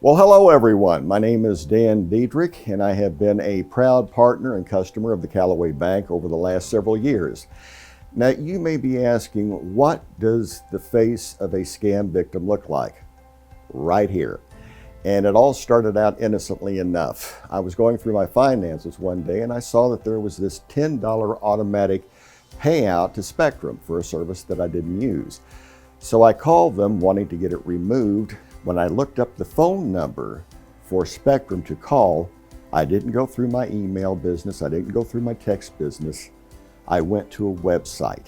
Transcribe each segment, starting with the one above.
Well, hello everyone. My name is Dan Diedrich, and I have been a proud partner and customer of the Callaway Bank over the last several years. Now, you may be asking, what does the face of a scam victim look like? Right here. And it all started out innocently enough. I was going through my finances one day and I saw that there was this $10 automatic payout to Spectrum for a service that I didn't use. So I called them wanting to get it removed. When I looked up the phone number for Spectrum to call, I didn't go through my email business. I didn't go through my text business. I went to a website.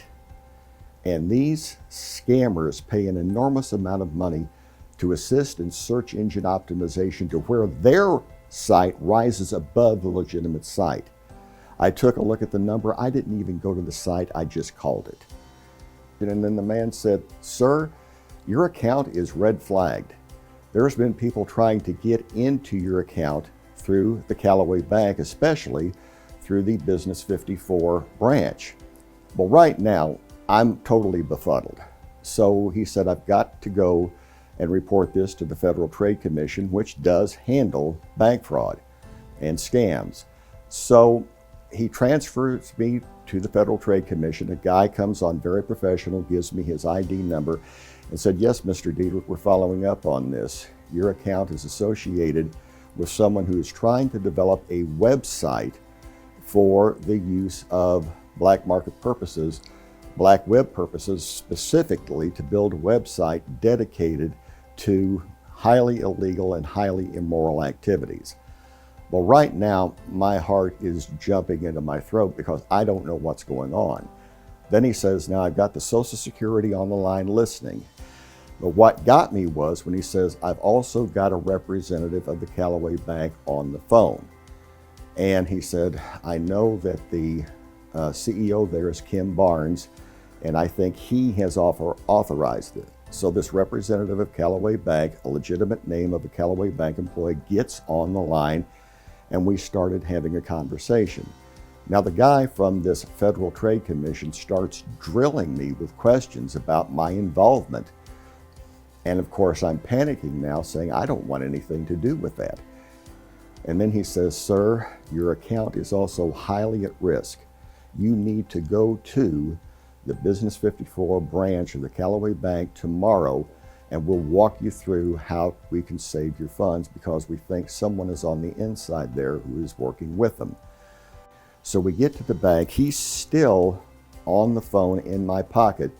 And these scammers pay an enormous amount of money to assist in search engine optimization to where their site rises above the legitimate site. I took a look at the number. I didn't even go to the site. I just called it. And then the man said, "Sir, your account is red flagged. There's been people trying to get into your account through the Callaway Bank, especially through the Business 54 branch." Well, right now, I'm totally befuddled. So he said, "I've got to go and report this to the Federal Trade Commission, which does handle bank fraud and scams." So he transfers me to the Federal Trade Commission. A guy comes on very professional, gives me his ID number, and said, "Yes, Mr. Diedrich, we're following up on this. Your account is associated with someone who is trying to develop a website for the use of black market purposes, black web purposes, specifically to build a website dedicated to highly illegal and highly immoral activities." Well, right now, my heart is jumping into my throat because I don't know what's going on. Then he says, "Now I've got the Social Security on the line listening." But what got me was when he says, "I've also got a representative of the Callaway Bank on the phone." And he said, "I know that the CEO there is Kim Barnes, and I think he has authorized it." So this representative of Callaway Bank, a legitimate name of a Callaway Bank employee, gets on the line, and we started having a conversation. Now, the guy from this Federal Trade Commission starts drilling me with questions about my involvement. And of course, I'm panicking now, saying I don't want anything to do with that. And then he says, "Sir, your account is also highly at risk. You need to go to the Business 54 branch of the Callaway Bank tomorrow, and we'll walk you through how we can save your funds because we think someone is on the inside there who is working with them." So we get to the bank. He's still on the phone in my pocket,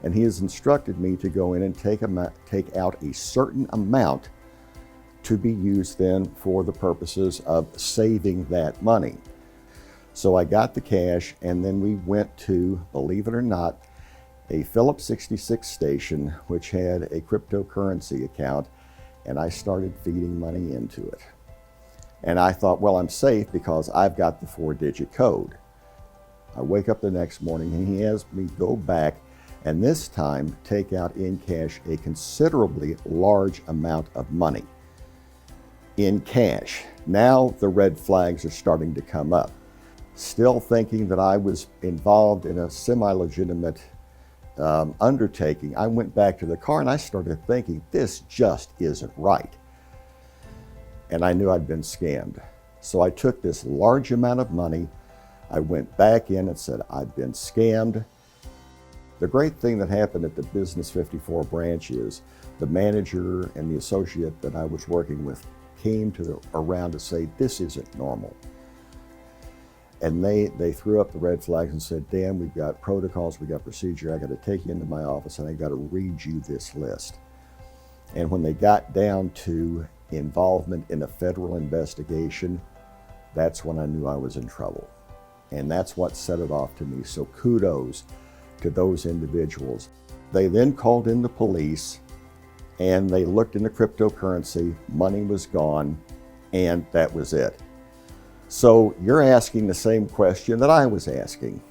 and he has instructed me to go in and take out a certain amount to be used then for the purposes of saving that money. So I got the cash, and then we went to, believe it or not, a Phillips 66 station, which had a cryptocurrency account, and I started feeding money into it. And I thought, well, I'm safe because I've got the 4-digit code. I wake up the next morning and he has me go back and this time take out in cash a considerably large amount of money. In cash. Now the red flags are starting to come up. Still thinking that I was involved in a semi-legitimate undertaking, I went back to the car and I started thinking, this just isn't right. And I knew I'd been scammed. So I took this large amount of money, I went back in and said, "I've been scammed." The great thing that happened at the Business 54 branch is the manager and the associate that I was working with came around to say, "This isn't normal." And they threw up the red flags and said, "Dan, we've got protocols, we've got procedure. I got to take you into my office and I got to read you this list." And when they got down to involvement in a federal investigation, that's when I knew I was in trouble. And that's what set it off to me. So kudos to those individuals. They then called in the police and they looked into cryptocurrency, money was gone, and that was it. So you're asking the same question that I was asking.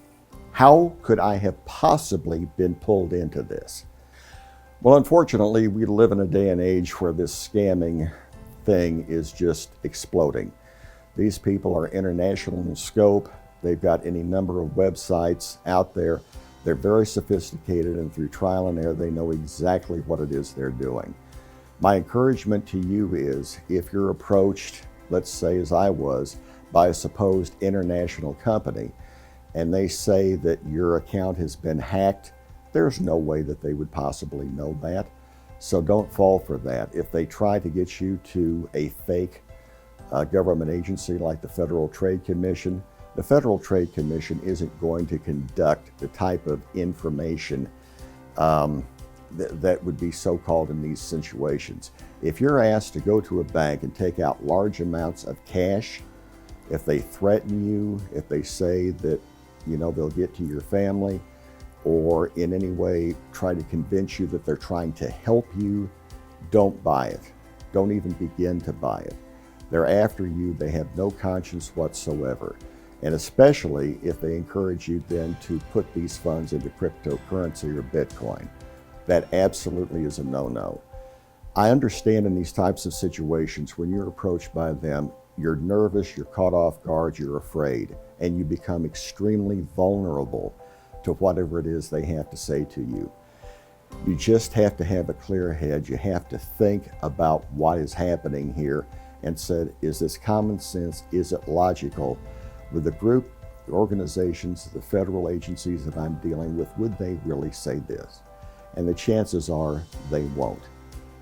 How could I have possibly been pulled into this? Well, unfortunately, we live in a day and age where this scamming thing is just exploding. These people are international in scope. They've got any number of websites out there. They're very sophisticated, and through trial and error, they know exactly what it is they're doing. My encouragement to you is, if you're approached, let's say as I was, by a supposed international company, and they say that your account has been hacked, there's no way that they would possibly know that. So don't fall for that. If they try to get you to a fake government agency like the Federal Trade Commission, the Federal Trade Commission isn't going to conduct the type of information that would be so-called in these situations. If you're asked to go to a bank and take out large amounts of cash, if they threaten you, if they say that they'll get to your family, or in any way try to convince you that they're trying to help you, don't buy it. Don't even begin to buy it. They're after you. They have no conscience whatsoever. And especially if they encourage you then to put these funds into cryptocurrency or Bitcoin. That absolutely is a no-no. I understand in these types of situations, when you're approached by them, you're nervous, you're caught off guard, you're afraid, and you become extremely vulnerable to whatever it is they have to say to you. You just have to have a clear head. You have to think about what is happening here and said, is this common sense? Is it logical? With the group, the organizations, the federal agencies that I'm dealing with, would they really say this? And the chances are they won't.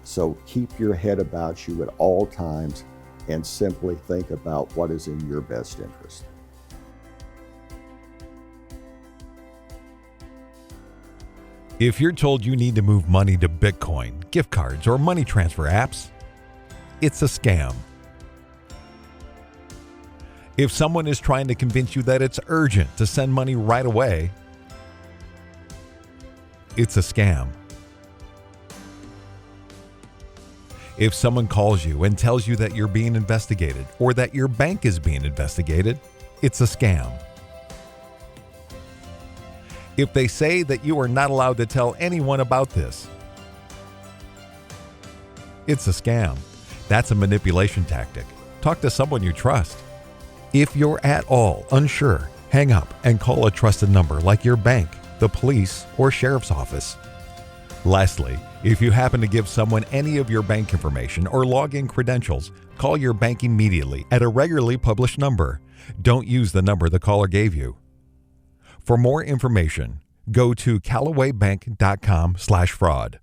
So keep your head about you at all times and simply think about what is in your best interest. If you're told you need to move money to Bitcoin, gift cards, or money transfer apps, it's a scam. If someone is trying to convince you that it's urgent to send money right away, it's a scam. If someone calls you and tells you that you're being investigated or that your bank is being investigated, it's a scam. If they say that you are not allowed to tell anyone about this, it's a scam. That's a manipulation tactic. Talk to someone you trust. If you're at all unsure, hang up and call a trusted number like your bank, the police, or sheriff's office. Lastly, if you happen to give someone any of your bank information or login credentials, call your bank immediately at a regularly published number. Don't use the number the caller gave you. For more information, go to callawaybank.com/fraud.